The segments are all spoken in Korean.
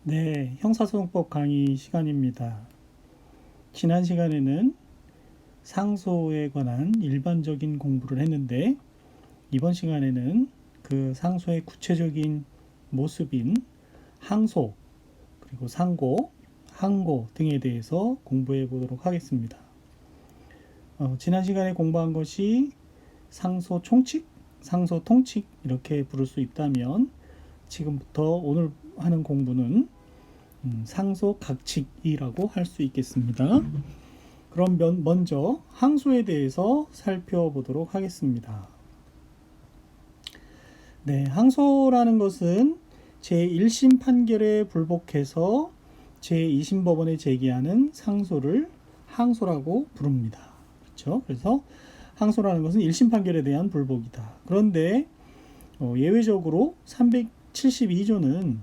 네, 형사소송법 강의 시간입니다. 지난 시간에는 상소에 관한 일반적인 공부를 했는데 이번 시간에는 그 상소의 구체적인 모습인 항소, 그리고 상고, 항고 등에 대해서 공부해 보도록 하겠습니다. 지난 시간에 공부한 것이 상소 총칙, 상소 통칙 이렇게 부를 수 있다면 지금부터 오늘 하는 공부는 상소 각칙이라고 할 수 있겠습니다. 그럼 먼저 항소에 대해서 살펴보도록 하겠습니다. 네, 항소라는 것은 제1심 판결에 불복해서 제2심 법원에 제기하는 상소를 항소라고 부릅니다. 그렇죠? 그래서 항소라는 것은 1심 판결에 대한 불복이다. 그런데 예외적으로 372조는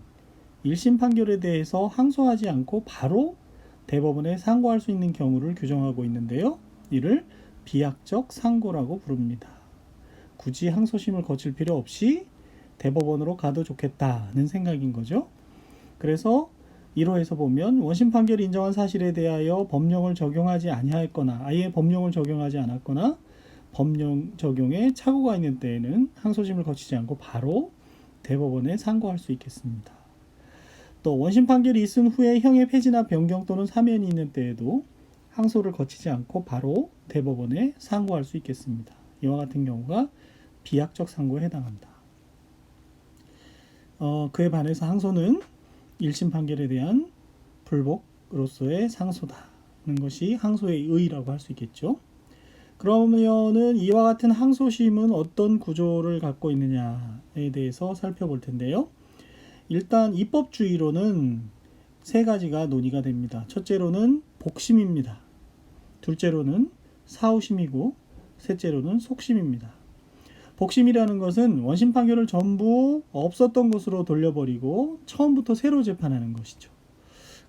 1심 판결에 대해서 항소하지 않고 바로 대법원에 상고할 수 있는 경우를 규정하고 있는데요. 이를 비약적 상고라고 부릅니다. 굳이 항소심을 거칠 필요 없이 대법원으로 가도 좋겠다는 생각인 거죠. 그래서 1호에서 보면 원심 판결이 인정한 사실에 대하여 법령을 적용하지 아니하였거나 아예 법령을 적용하지 않았거나 법령 적용에 착오가 있는 때에는 항소심을 거치지 않고 바로 대법원에 상고할 수 있겠습니다. 또 원심 판결이 있은 후에 형의 폐지나 변경 또는 사면이 있는 때에도 항소를 거치지 않고 바로 대법원에 상고할 수 있겠습니다. 이와 같은 경우가 비약적 상고에 해당한다. 그에 반해서 항소는 1심 판결에 대한 불복으로서의 상소다는 것이 항소의 의의라고 할 수 있겠죠. 그러면은 이와 같은 항소심은 어떤 구조를 갖고 있느냐에 대해서 살펴볼 텐데요. 일단 입법주의로는 세 가지가 논의가 됩니다. 첫째로는 복심입니다. 둘째로는 사후심이고 셋째로는 속심입니다. 복심이라는 것은 원심 판결을 전부 없었던 것으로 돌려버리고 처음부터 새로 재판하는 것이죠.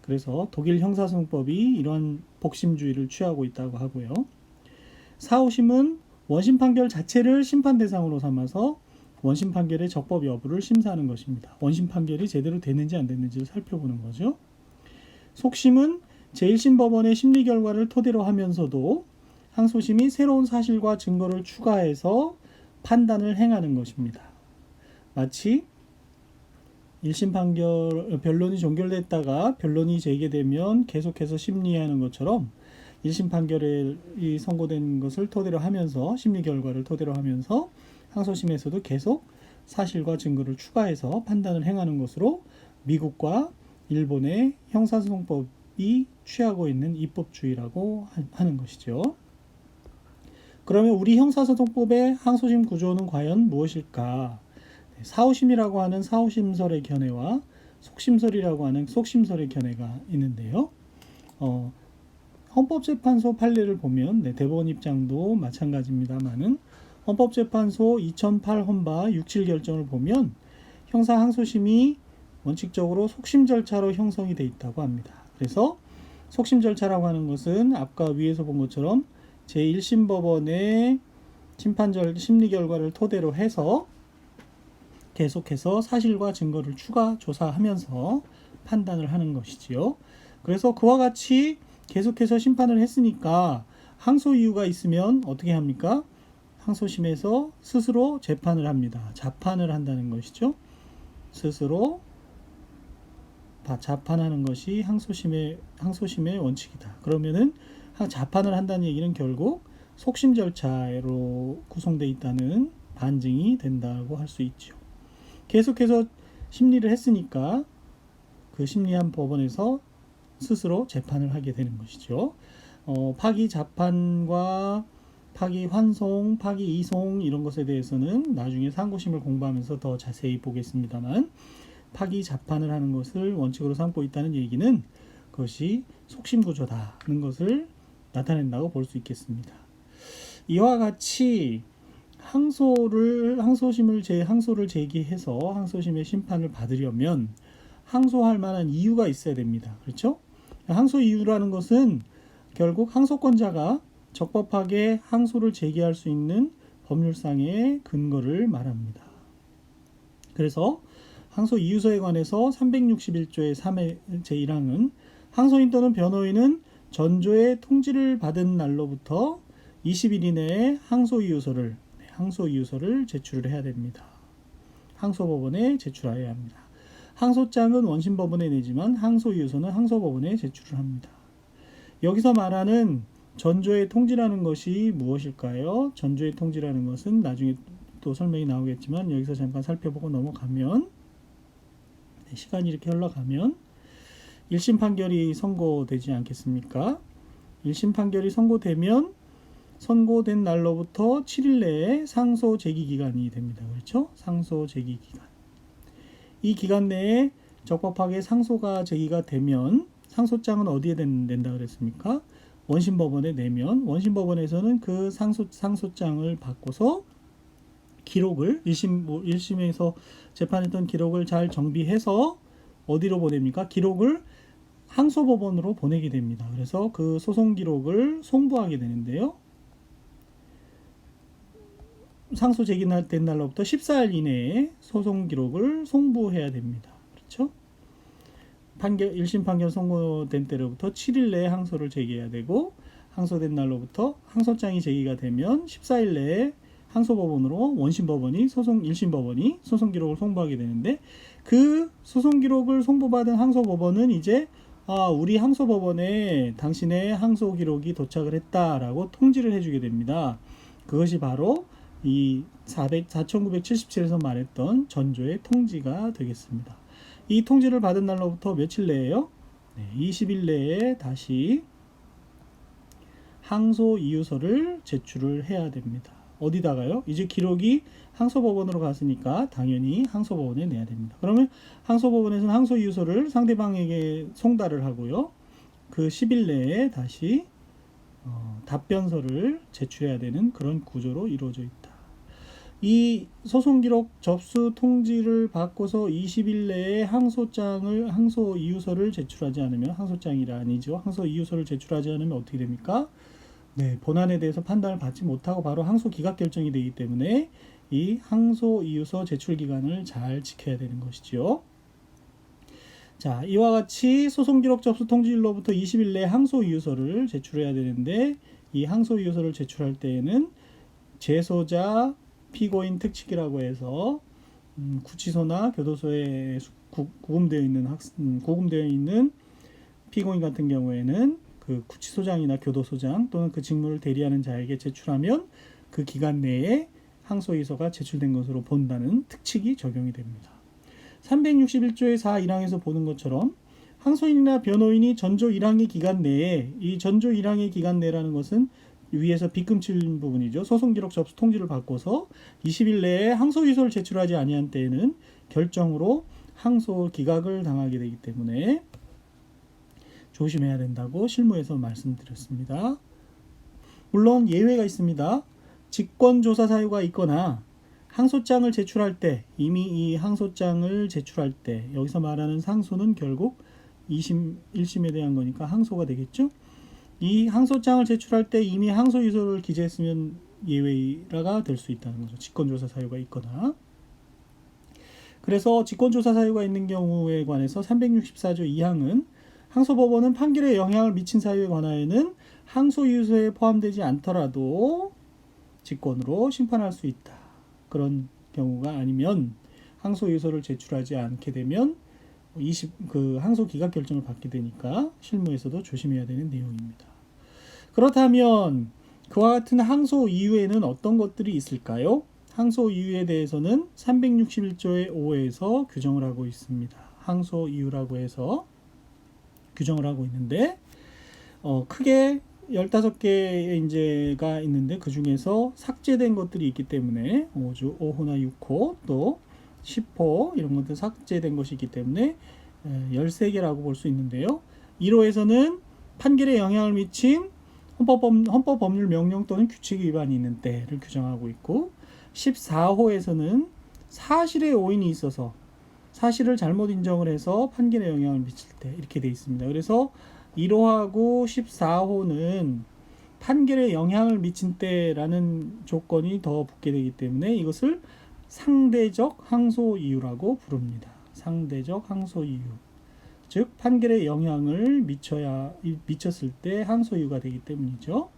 그래서 독일 형사소송법이 이러한 복심주의를 취하고 있다고 하고요. 사후심은 원심 판결 자체를 심판 대상으로 삼아서 원심 판결의 적법 여부를 심사하는 것입니다. 원심 판결이 제대로 됐는지 안 됐는지를 살펴보는 거죠. 속심은 제1심 법원의 심리 결과를 토대로 하면서도 항소심이 새로운 사실과 증거를 추가해서 판단을 행하는 것입니다. 마치 1심 판결 변론이 종결됐다가 변론이 재개되면 계속해서 심리하는 것처럼 1심 판결이 선고된 것을 토대로 하면서 심리 결과를 토대로 하면서 항소심에서도 계속 사실과 증거를 추가해서 판단을 행하는 것으로 미국과 일본의 형사소송법이 취하고 있는 입법주의라고 하는 것이죠. 그러면 우리 형사소송법의 항소심 구조는 과연 무엇일까? 사후심이라고 하는 사후심설의 견해와 속심설이라고 하는 속심설의 견해가 있는데요. 헌법재판소 판례를 보면 대법원 입장도 마찬가지입니다만은 헌법재판소 2008 헌바 67 결정을 보면 형사 항소심이 원칙적으로 속심 절차로 형성이 되어 있다고 합니다. 그래서 속심 절차라고 하는 것은 아까 위에서 본 것처럼 제1심 법원의 심리 결과를 토대로 해서 계속해서 사실과 증거를 추가 조사하면서 판단을 하는 것이지요. 그래서 그와 같이 계속해서 심판을 했으니까 항소 이유가 있으면 어떻게 합니까? 항소심에서 스스로 재판을 합니다. 자판을 한다는 것이죠. 스스로 자판하는 것이 항소심의 원칙이다. 그러면은 자판을 한다는 얘기는 결국 속심 절차로 구성되어 있다는 반증이 된다고 할 수 있죠. 계속해서 심리를 했으니까 그 심리한 법원에서 스스로 재판을 하게 되는 것이죠. 파기 자판과 파기 환송, 파기 이송 이런 것에 대해서는 나중에 상고심을 공부하면서 더 자세히 보겠습니다만 파기 자판을 하는 것을 원칙으로 삼고 있다는 얘기는 그것이 속심 구조다는 것을 나타낸다고 볼 수 있겠습니다. 이와 같이 항소를 제기해서 항소심의 심판을 받으려면 항소할 만한 이유가 있어야 됩니다. 그렇죠? 항소 이유라는 것은 결국 항소권자가 적법하게 항소를 제기할 수 있는 법률상의 근거를 말합니다. 그래서 항소 이유서에 관해서 361조의 3의 제1항은 항소인 또는 변호인은 전조의 통지를 받은 날로부터 20일 이내에 항소 이유서를 제출을 해야 됩니다. 항소법원에 제출해야 합니다. 항소장은 원심법원에 내지만 항소 이유서는 항소법원에 제출을 합니다. 여기서 말하는 전조의 통지라는 것이 무엇일까요? 전조의 통지라는 것은 나중에 또 설명이 나오겠지만 여기서 잠깐 살펴보고 넘어가면, 시간이 이렇게 흘러가면 1심 판결이 선고되지 않겠습니까? 1심 판결이 선고된 날로부터 7일 내에 상소 제기 기간이 됩니다. 그렇죠? 상소 제기 기간. 이 기간 내에 적법하게 상소가 제기가 되면 상소장은 어디에 낸다 그랬습니까? 원심법원에 내면 원심법원에서는 그 상소장을 바꿔서 기록을 1심에서 재판했던 기록을 잘 정비해서 어디로 보냅니까? 기록을 항소법원으로 보내게 됩니다. 그래서 그 소송 기록을 송부하게 되는데요. 상소 제기된 날로부터 14일 이내에 소송 기록을 송부해야 됩니다. 그렇죠? 1심 판결 선고된 때로부터 7일 내에 항소를 제기해야 되고, 항소된 날로부터 항소장이 제기가 되면 14일 내에 항소법원으로 1심법원이 소송 기록을 송부하게 되는데, 그 소송 기록을 송부받은 항소법원은 이제 우리 항소법원에 당신의 항소 기록이 도착을 했다라고 통지를 해주게 됩니다. 그것이 바로 이 4977에서 말했던 전조의 통지가 되겠습니다. 이 통지를 받은 날로부터 며칠 내에요? 20일 내에 다시 항소 이유서를 제출을 해야 됩니다. 어디다가요? 이제 기록이 항소법원으로 갔으니까 당연히 항소법원에 내야 됩니다. 그러면 항소법원에서는 항소 이유서를 상대방에게 송달을 하고요. 그 10일 내에 다시 답변서를 제출해야 되는 그런 구조로 이루어져 있다. 이 소송기록 접수 통지를 받고서 20일 내에 항소 이유서를 제출하지 않으면, 항소장이라 아니죠. 항소 이유서를 제출하지 않으면 어떻게 됩니까? 본안에 대해서 판단을 받지 못하고 바로 항소 기각 결정이 되기 때문에 이 항소 이유서 제출 기간을 잘 지켜야 되는 것이죠. 자, 이와 같이 소송기록 접수 통지일로부터 20일 내에 항소 이유서를 제출해야 되는데, 이 항소 이유서를 제출할 때에는 제소자, 피고인 특칙이라고 해서 구치소나 교도소에 구금되어 있는 피고인 같은 경우에는 그 구치소장이나 교도소장 또는 그 직무를 대리하는 자에게 제출하면 그 기간 내에 항소이서가 제출된 것으로 본다는 특칙이 적용이 됩니다. 361조의 4 1항에서 보는 것처럼 항소인이나 변호인이 전조 1항의 기간 내에, 이 전조 1항의 기간 내라는 것은 위에서 빗금칠 부분이죠. 소송기록 접수 통지를 받고서 20일 내에 항소 이유서를 제출하지 아니한 때에는 결정으로 항소 기각을 당하게 되기 때문에 조심해야 된다고 실무에서 말씀드렸습니다. 물론 예외가 있습니다. 직권조사 사유가 있거나 항소장을 제출할 때, 이미 이 항소장을 제출할 때, 여기서 말하는 상소는 결국 2심, 1심에 대한 거니까 항소가 되겠죠. 이 항소장을 제출할 때 이미 항소 이유서를 기재했으면 예외가 될 수 있다는 거죠. 직권조사 사유가 있거나. 그래서 직권조사 사유가 있는 경우에 관해서 364조 2항은 항소법원은 판결에 영향을 미친 사유에 관하여는 항소 이유서에 포함되지 않더라도 직권으로 심판할 수 있다. 그런 경우가 아니면 항소 이유서를 제출하지 않게 되면 항소 기각 결정을 받게 되니까 실무에서도 조심해야 되는 내용입니다. 그렇다면 그와 같은 항소 이유에는 어떤 것들이 있을까요? 항소 이유에 대해서는 361조의 5에서 규정을 하고 있습니다. 항소 이유라고 해서 규정을 하고 있는데, 크게 15개의 인재가 있는데 그 중에서 삭제된 것들이 있기 때문에 5호나 6호 또 10호 이런 것들 삭제된 것이 있기 때문에 13개라고 볼 수 있는데요. 1호에서는 판결에 영향을 미친 헌법법률 명령 또는 규칙 위반이 있는 때를 규정하고 있고, 14호에서는 사실의 오인이 있어서 사실을 잘못 인정을 해서 판결에 영향을 미칠 때 이렇게 돼 있습니다. 그래서 1호하고 14호는 판결에 영향을 미친 때라는 조건이 더 붙게 되기 때문에 이것을 상대적 항소 이유라고 부릅니다. 상대적 항소 이유, 즉 판결에 영향을 미쳤을 때 항소 이유가 되기 때문이죠.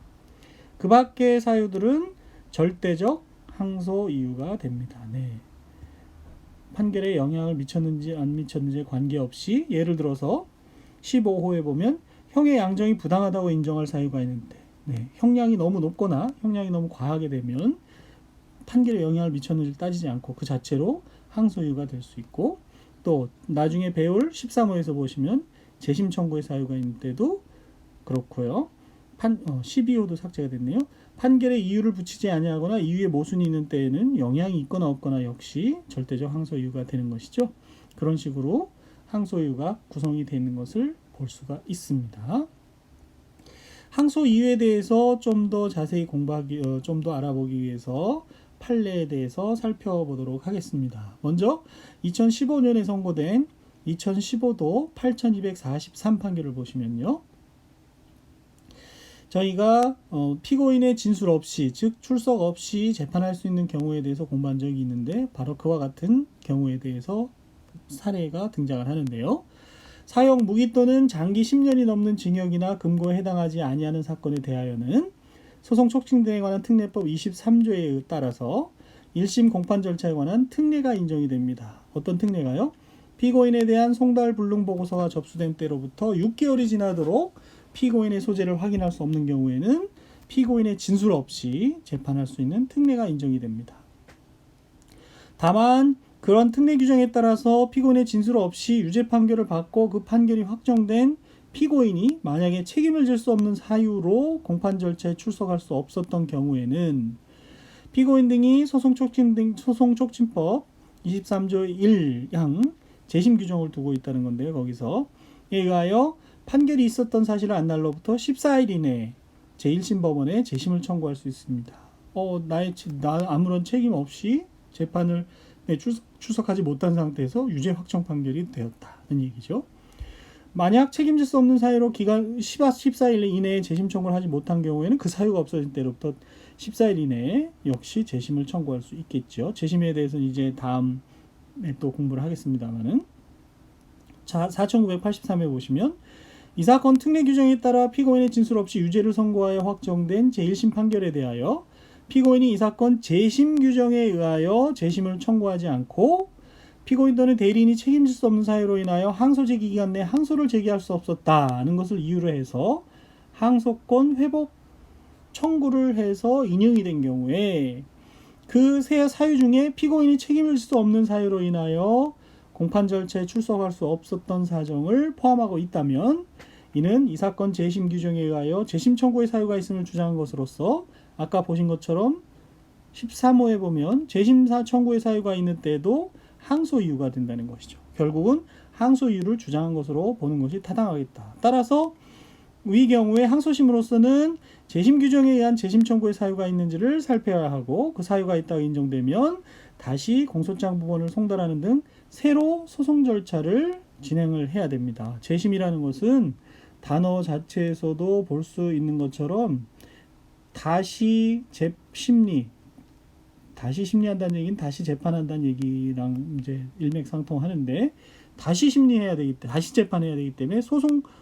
그 밖의 사유들은 절대적 항소 이유가 됩니다. 네. 판결에 영향을 미쳤는지 안 미쳤는지에 관계없이, 예를 들어서 15호에 보면 형의 양정이 부당하다고 인정할 사유가 있는데, 네, 형량이 너무 높거나 형량이 너무 과하게 되면 판결에 영향을 미쳤는지 따지지 않고 그 자체로 항소 이유가 될 수 있고, 또 나중에 배울 13호에서 보시면 재심 청구의 사유가 있는 때도 그렇고요. 12호도 삭제가 됐네요. 판결에 이유를 붙이지 아니하거나 이유에 모순이 있는 때에는 영향이 있거나 없거나 역시 절대적 항소 이유가 되는 것이죠. 그런 식으로 항소 이유가 구성이 되어 있는 것을 볼 수가 있습니다. 항소 이유에 대해서 좀 더 자세히 좀 더 알아보기 위해서 판례에 대해서 살펴보도록 하겠습니다. 먼저 2015년에 선고된 2015도 8243 판결을 보시면요. 저희가 피고인의 진술 없이, 즉 출석 없이 재판할 수 있는 경우에 대해서 공부한 적이 있는데, 바로 그와 같은 경우에 대해서 사례가 등장을 하는데요. 사형 무기 또는 장기 10년이 넘는 징역이나 금고에 해당하지 아니하는 사건에 대하여는 소송 촉진 등에 관한 특례법 23조에 따라서 1심 공판 절차에 관한 특례가 인정이 됩니다. 어떤 특례가요? 피고인에 대한 송달 불능 보고서가 접수된 때로부터 6개월이 지나도록 피고인의 소재를 확인할 수 없는 경우에는 피고인의 진술 없이 재판할 수 있는 특례가 인정이 됩니다. 다만 그런 특례 규정에 따라서 피고인의 진술 없이 유죄 판결을 받고 그 판결이 확정된 피고인이 만약에 책임을 질 수 없는 사유로 공판 절차에 출석할 수 없었던 경우에는 피고인 등이 소송촉진법 23조 1항 재심 규정을 두고 있다는 건데요. 거기서 이에 의하여 판결이 있었던 사실을 안 날로부터 14일 이내에 제1심 법원에 재심을 청구할 수 있습니다. 나 아무런 책임 없이 재판을 출석하지 못한 상태에서 유죄 확정 판결이 되었다는 얘기죠. 만약 책임질 수 없는 사유로 기간 14일 이내에 재심 청구를 하지 못한 경우에는 그 사유가 없어진 때로부터 14일 이내에 역시 재심을 청구할 수 있겠죠. 재심에 대해서는 이제 다음에 또 공부를 하겠습니다만은, 자, 4983에 보시면 이 사건 특례 규정에 따라 피고인의 진술 없이 유죄를 선고하여 확정된 제1심 판결에 대하여 피고인이 이 사건 재심 규정에 의하여 재심을 청구하지 않고 피고인 또는 대리인이 책임질 수 없는 사유로 인하여 항소 제기 기간 내 항소를 제기할 수 없었다는 것을 이유로 해서 항소권 회복 청구를 해서 인용이 된 경우에 그 세 사유 중에 피고인이 책임질 수 없는 사유로 인하여 공판 절차에 출석할 수 없었던 사정을 포함하고 있다면 이는 이 사건 재심 규정에 의하여 재심 청구의 사유가 있음을 주장한 것으로서 아까 보신 것처럼 13호에 보면 재심사 청구의 사유가 있는 때도 항소 이유가 된다는 것이죠. 결국은 항소 이유를 주장한 것으로 보는 것이 타당하겠다. 따라서 위 경우에 항소심으로서는 재심 규정에 의한 재심 청구의 사유가 있는지를 살펴야 하고, 그 사유가 있다고 인정되면 다시 공소장 부분을 송달하는 등 새로 소송 절차를 진행을 해야 됩니다. 재심이라는 것은 단어 자체에서도 볼 수 있는 것처럼 다시 심리한다는 얘기는 다시 재판한다는 얘기랑 이제 일맥상통하는데, 다시 심리해야 되기 때문에, 다시 재판해야 되기 때문에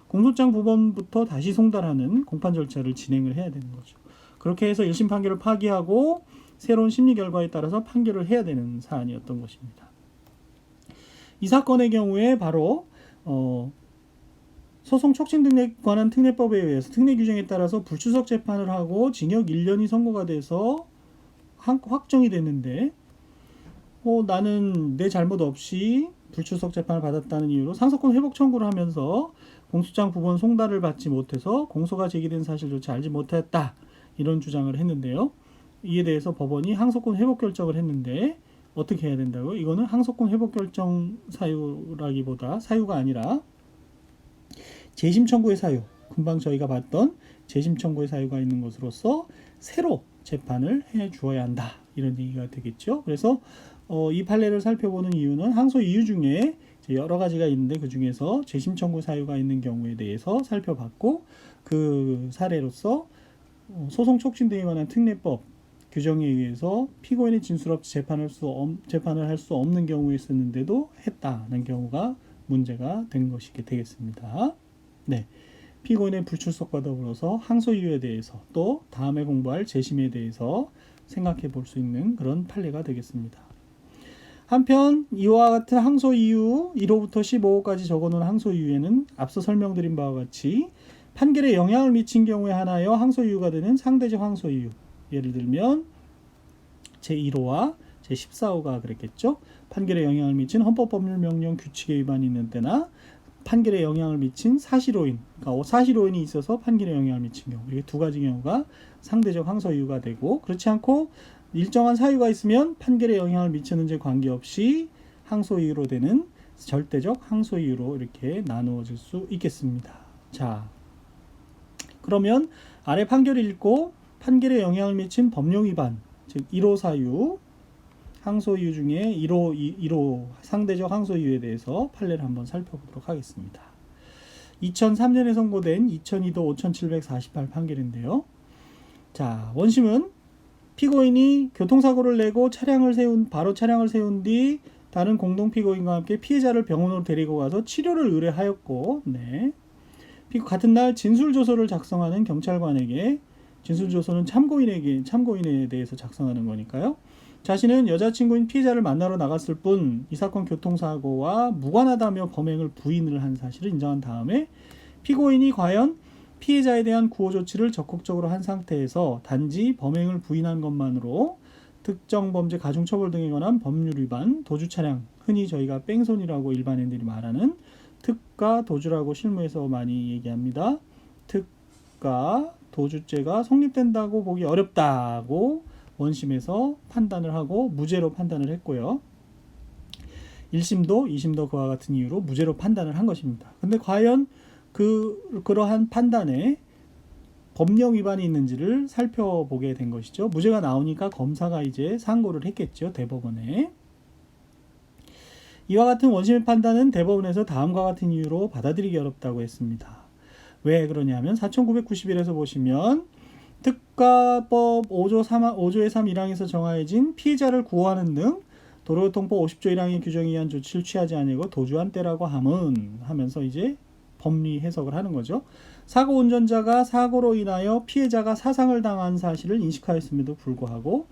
공소장 부분부터 다시 송달하는 공판 절차를 진행을 해야 되는 거죠. 그렇게 해서 1심 판결을 파기하고 새로운 심리 결과에 따라서 판결을 해야 되는 사안이었던 것입니다. 이 사건의 경우에 바로 소송 촉진 등에 관한 특례법에 의해서 특례 규정에 따라서 불출석 재판을 하고 징역 1년이 선고가 돼서 확정이 됐는데, 나는 내 잘못 없이 불출석 재판을 받았다는 이유로 상소권 회복 청구를 하면서 공소장 부분 송달을 받지 못해서 공소가 제기된 사실조차 알지 못했다, 이런 주장을 했는데요. 이에 대해서 법원이 항소권 회복 결정을 했는데 어떻게 해야 된다고요? 이거는 항소권 회복 결정 사유라기보다 사유가 아니라 재심 청구의 사유, 금방 저희가 봤던 재심 청구의 사유가 있는 것으로서 새로 재판을 해 주어야 한다, 이런 얘기가 되겠죠. 그래서 이 판례를 살펴보는 이유는 항소 이유 중에 여러 가지가 있는데 그 중에서 재심 청구 사유가 있는 경우에 대해서 살펴봤고, 그 사례로서 소송 촉진 등에 관한 특례법 규정에 의해서 피고인의 진술 없이 재판을 할 수 없는 경우에 있었는데도 했다는 경우가 문제가 된 것이 되겠습니다. 네. 피고인의 불출석과 더불어서 항소 이유에 대해서 또 다음에 공부할 재심에 대해서 생각해 볼 수 있는 그런 판례가 되겠습니다. 한편 이와 같은 항소 이유 1호부터 15호까지 적어놓은 항소 이유에는 앞서 설명드린 바와 같이 판결에 영향을 미친 경우에 하나여 항소 이유가 되는 상대적 항소 이유, 예를 들면 제1호와 제14호가 그랬겠죠. 판결에 영향을 미친 헌법법률 명령 규칙에 위반이 있는 때나 판결에 영향을 미친 사실오인, 그러니까 사실오인이 있어서 판결에 영향을 미친 경우, 이게 두 가지 경우가 상대적 항소 이유가 되고, 그렇지 않고 일정한 사유가 있으면 판결에 영향을 미치는지 관계없이 항소 이유로 되는 절대적 항소 이유로 이렇게 나누어질 수 있겠습니다. 자, 그러면 아래 판결을 읽고 판결에 영향을 미친 법령 위반, 즉 1호 사유, 항소 이유 중에 1호 상대적 항소 이유에 대해서 판례를 한번 살펴보도록 하겠습니다. 2003년에 선고된 2002도 5748 판결인데요. 자, 원심은 피고인이 교통사고를 내고 바로 차량을 세운 뒤 다른 공동피고인과 함께 피해자를 병원으로 데리고 가서 치료를 의뢰하였고, 네. 같은 날 진술조서를 작성하는 경찰관에게, 진술조서는 참고인에 대해서 작성하는 거니까요. 자신은 여자친구인 피해자를 만나러 나갔을 뿐 이 사건 교통사고와 무관하다며 범행을 부인을 한 사실을 인정한 다음에 피고인이 과연 피해자에 대한 구호 조치를 적극적으로 한 상태에서 단지 범행을 부인한 것만으로 특정 범죄 가중처벌 등에 관한 법률 위반, 도주 차량, 흔히 저희가 뺑소니라고 일반인들이 말하는 특가 도주라고 실무에서 많이 얘기합니다. 특가 도주죄가 성립된다고 보기 어렵다고 원심에서 판단을 하고 무죄로 판단을 했고요. 1심도 2심도 그와 같은 이유로 무죄로 판단을 한 것입니다. 근데 과연 그러한 판단에 법령 위반이 있는지를 살펴보게 된 것이죠. 무죄가 나오니까 검사가 이제 상고를 했겠죠. 대법원에. 이와 같은 원심의 판단은 대법원에서 다음과 같은 이유로 받아들이기 어렵다고 했습니다. 왜 그러냐면 4991에서 보시면 특가법 5조의 3 1항에서 정하여진 피해자를 구호하는 등 도로교통법 50조 1항의 규정에 의한 조치를 취하지 아니하고 도주한 때라고 하면서 이제 법리 해석을 하는 거죠. 사고 운전자가 사고로 인하여 피해자가 사상을 당한 사실을 인식하였음에도 불구하고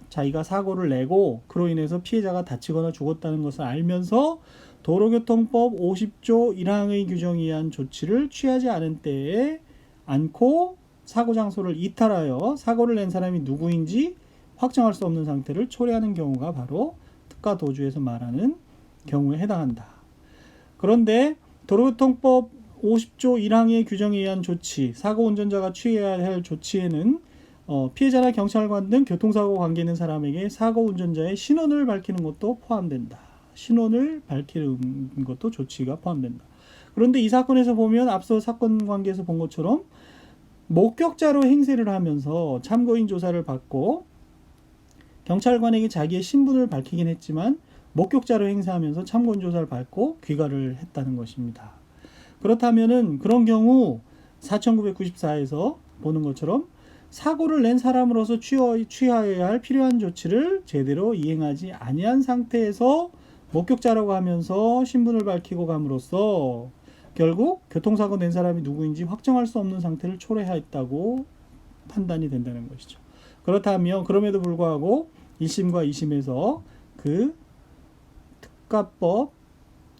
자기가 사고를 내고 그로 인해서 피해자가 다치거나 죽었다는 것을 알면서 도로교통법 50조 1항의 규정에 의한 조치를 취하지 않은 때에 않고 사고 장소를 이탈하여 사고를 낸 사람이 누구인지 확정할 수 없는 상태를 초래하는 경우가 바로 특가 도주에서 말하는 경우에 해당한다. 그런데 도로교통법 50조 1항의 규정에 의한 조치, 사고 운전자가 취해야 할 조치에는 피해자나 경찰관 등 교통사고 관계 있는 사람에게 사고 운전자의 신원을 밝히는 것도 포함된다. 신원을 밝히는 것도 조치가 포함된다. 그런데 이 사건에서 보면 앞서 사건 관계에서 본 것처럼 목격자로 행세를 하면서 참고인 조사를 받고 경찰관에게 자기의 신분을 밝히긴 했지만 목격자로 행세하면서 참고인 조사를 받고 귀가를 했다는 것입니다. 그렇다면은 그런 경우 4994에서 보는 것처럼 사고를 낸 사람으로서 취하여야 할 필요한 조치를 제대로 이행하지 아니한 상태에서 목격자라고 하면서 신분을 밝히고 감으로써 결국 교통사고 낸 사람이 누구인지 확정할 수 없는 상태를 초래했다고 판단이 된다는 것이죠. 그렇다면 그럼에도 불구하고 1심과 2심에서 그 특가법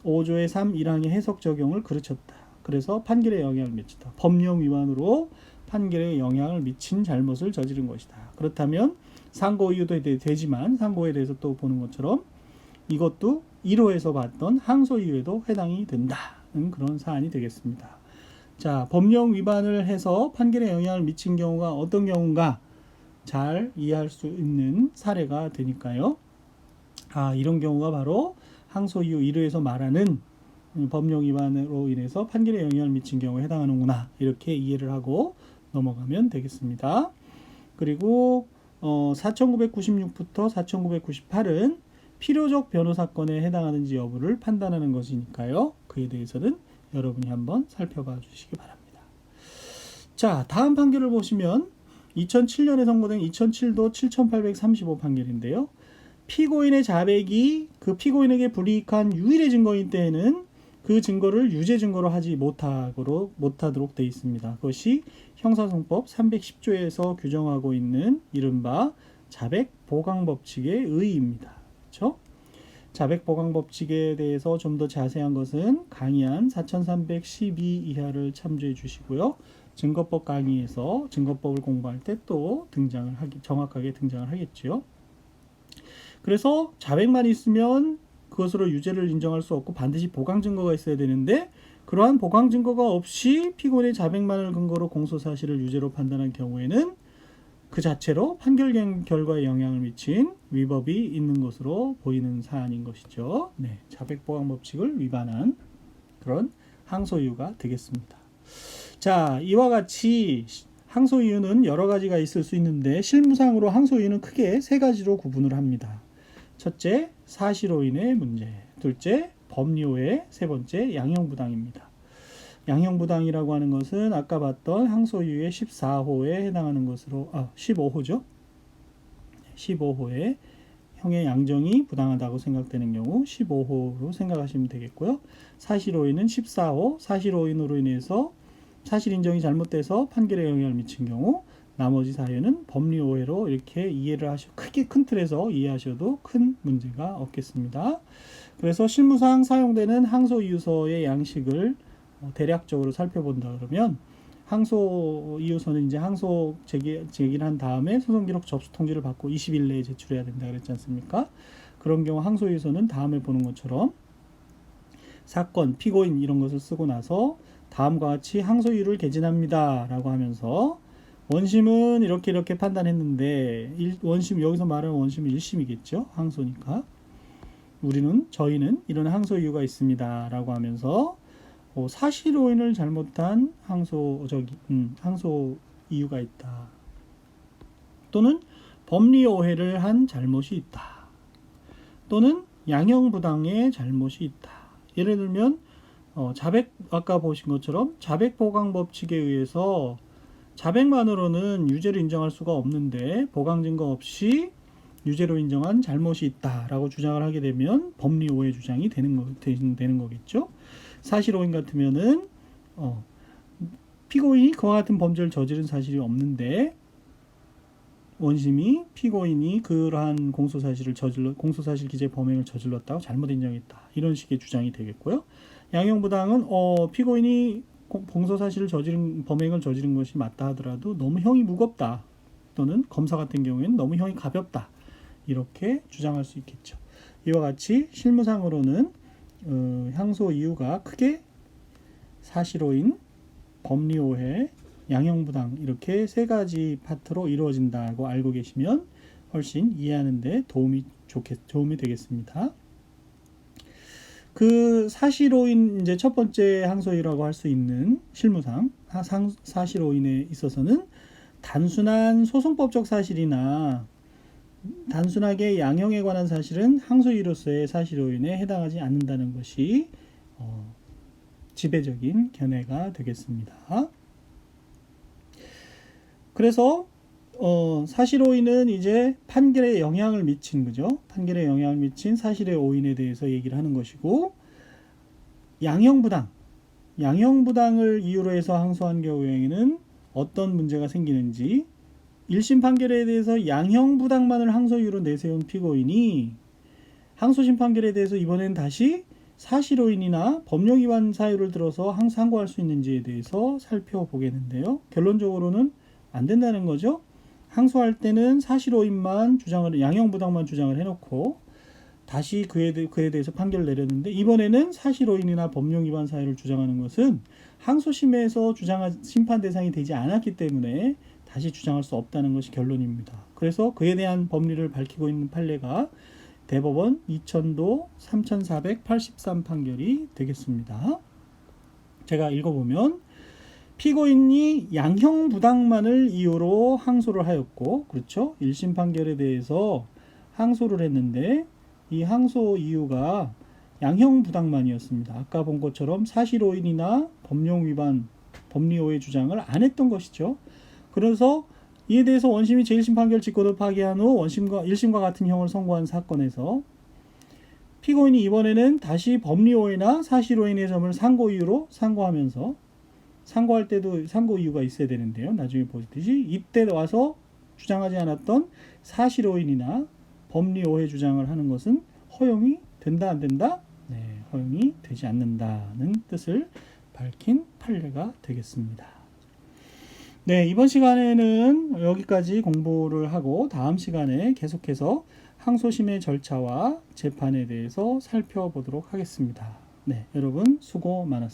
5조의 3 1항의 해석 적용을 그르쳤다. 그래서 판결에 영향을 미쳤다. 법령 위반으로 판결에 영향을 미친 잘못을 저지른 것이다. 그렇다면 상고 이유도 되지만 상고에 대해서 또 보는 것처럼 이것도 1호에서 봤던 항소 이유에도 해당이 된다는 그런 사안이 되겠습니다. 자, 법령 위반을 해서 판결에 영향을 미친 경우가 어떤 경우인가 잘 이해할 수 있는 사례가 되니까요. 이런 경우가 바로 항소 이유 1호에서 말하는 법령 위반으로 인해서 판결에 영향을 미친 경우에 해당하는구나, 이렇게 이해를 하고 넘어가면 되겠습니다. 그리고 4996부터 4998은 필요적 변호사건에 해당하는지 여부를 판단하는 것이니까요. 그에 대해서는 여러분이 한번 살펴봐 주시기 바랍니다. 자, 다음 판결을 보시면 2007년에 선고된 2007도 7835 판결인데요. 피고인의 자백이 그 피고인에게 불이익한 유일의 증거인 때에는 그 증거를 유죄 증거로 하지 못하도록 되어 있습니다. 그것이 형사소송법 310조에서 규정하고 있는 이른바 자백 보강 법칙의 의의입니다. 그렇죠? 자백 보강 법칙에 대해서 좀 더 자세한 것은 강의한 4312 이하를 참조해 주시고요. 증거법 강의에서 증거법을 공부할 때 또 정확하게 등장을 하겠죠. 그래서 자백만 있으면 그것으로 유죄를 인정할 수 없고 반드시 보강 증거가 있어야 되는데, 그러한 보강 증거가 없이 피고인의 자백만을 근거로 공소 사실을 유죄로 판단한 경우에는 그 자체로 판결 결과에 영향을 미친 위법이 있는 것으로 보이는 사안인 것이죠. 네, 자백 보강 법칙을 위반한 그런 항소 이유가 되겠습니다. 자, 이와 같이 항소 이유는 여러 가지가 있을 수 있는데 실무상으로 항소 이유는 크게 세 가지로 구분을 합니다. 첫째, 사실오인의 문제. 둘째, 법리오해. 세 번째, 양형부당입니다. 양형부당이라고 하는 것은 아까 봤던 항소 이유의 14호에 해당하는 것으로 15호죠. 15호에 형의 양정이 부당하다고 생각되는 경우 15호로 생각하시면 되겠고요. 사실오인은 14호, 사실오인으로 인해서 사실 인정이 잘못돼서 판결에 영향을 미친 경우, 나머지 사유는 법리 오해로 이렇게 이해를 크게 큰 틀에서 이해하셔도 큰 문제가 없겠습니다. 그래서 실무상 사용되는 항소 이유서의 양식을 대략적으로 살펴본다 그러면, 항소 이유서는 이제 항소 제기를 한 다음에 소송기록 접수 통지를 받고 20일 내에 제출해야 된다 그랬지 않습니까? 그런 경우 항소 이유서는 다음에 보는 것처럼 사건, 피고인 이런 것을 쓰고 나서 다음과 같이 항소 이유를 개진합니다 라고 하면서, 원심은 이렇게 판단했는데, 원심, 여기서 말하는 원심은 1심이겠죠. 항소니까. 저희는 이런 항소 이유가 있습니다 라고 하면서 사실 오인을 잘못한 항소 이유가 있다. 또는 법리 오해를 한 잘못이 있다. 또는 양형부당의 잘못이 있다. 예를 들면 아까 보신 것처럼 자백 보강 법칙에 의해서 자백만으로는 유죄를 인정할 수가 없는데 보강 증거 없이 유죄로 인정한 잘못이 있다라고 주장을 하게 되면 법리 오해 주장이 되는 거겠죠. 사실 오인 같으면은 피고인이 그와 같은 범죄를 저지른 사실이 없는데 원심이 피고인이 그러한 공소사실 기재 범행을 저질렀다고 잘못 인정했다, 이런 식의 주장이 되겠고요. 양형부당은 피고인이 공소사실을 범행을 저지른 것이 맞다 하더라도 너무 형이 무겁다, 또는 검사 같은 경우에는 너무 형이 가볍다, 이렇게 주장할 수 있겠죠. 이와 같이 실무상으로는 항소 이유가 크게 사실오인, 법리오해, 양형부당 이렇게 세 가지 파트로 이루어진다고 알고 계시면 훨씬 이해하는 데 도움이 되겠습니다. 그 사실오인, 이제 첫 번째 항소이라고 할 수 있는 실무상 사실오인에 있어서는 단순한 소송법적 사실이나 단순하게 양형에 관한 사실은 항소이유로서의 사실오인에 해당하지 않는다는 것이 지배적인 견해가 되겠습니다. 그래서 사실오인은 이제 판결에 영향을 미친 판결에 영향을 미친 사실의 오인에 대해서 얘기를 하는 것이고, 양형부당을 이유로 해서 항소한 경우에는 어떤 문제가 생기는지, 1심 판결에 대해서 양형부당만을 항소 이유로 내세운 피고인이 항소심 판결에 대해서 이번엔 다시 사실오인이나 법령 위반 사유를 들어서 상고할 수 있는지에 대해서 살펴보겠는데요. 결론적으로는 안 된다는 거죠. 항소할 때는 사실오인만 양형부당만 주장을 해놓고 다시 그에 대해서 판결을 내렸는데, 이번에는 사실오인이나 법령 위반 사유를 주장하는 것은 항소심에서 심판 대상이 되지 않았기 때문에 다시 주장할 수 없다는 것이 결론입니다. 그래서 그에 대한 법리를 밝히고 있는 판례가 대법원 2000도 3483 판결이 되겠습니다. 제가 읽어보면, 피고인이 양형부당만을 이유로 항소를 하였고, 그렇죠? 1심 판결에 대해서 항소를 했는데 이 항소 이유가 양형부당만이었습니다. 아까 본 것처럼 사실오인이나 법령 위반, 법리오해 주장을 안 했던 것이죠. 그래서 이에 대해서 원심이 제1심 판결 직고도 파기한 후 1심과 같은 형을 선고한 사건에서 피고인이 이번에는 다시 법리오해나 사실오해의 점을 상고 이유로 상고하면서, 상고할 때도 상고 이유가 있어야 되는데요. 나중에 보듯이 이때 와서 주장하지 않았던 사실오인이나 법리오해 주장을 하는 것은 허용이 된다 안 된다? 네, 허용이 되지 않는다는 뜻을 밝힌 판례가 되겠습니다. 네, 이번 시간에는 여기까지 공부를 하고 다음 시간에 계속해서 항소심의 절차와 재판에 대해서 살펴보도록 하겠습니다. 네, 여러분 수고 많았습니다.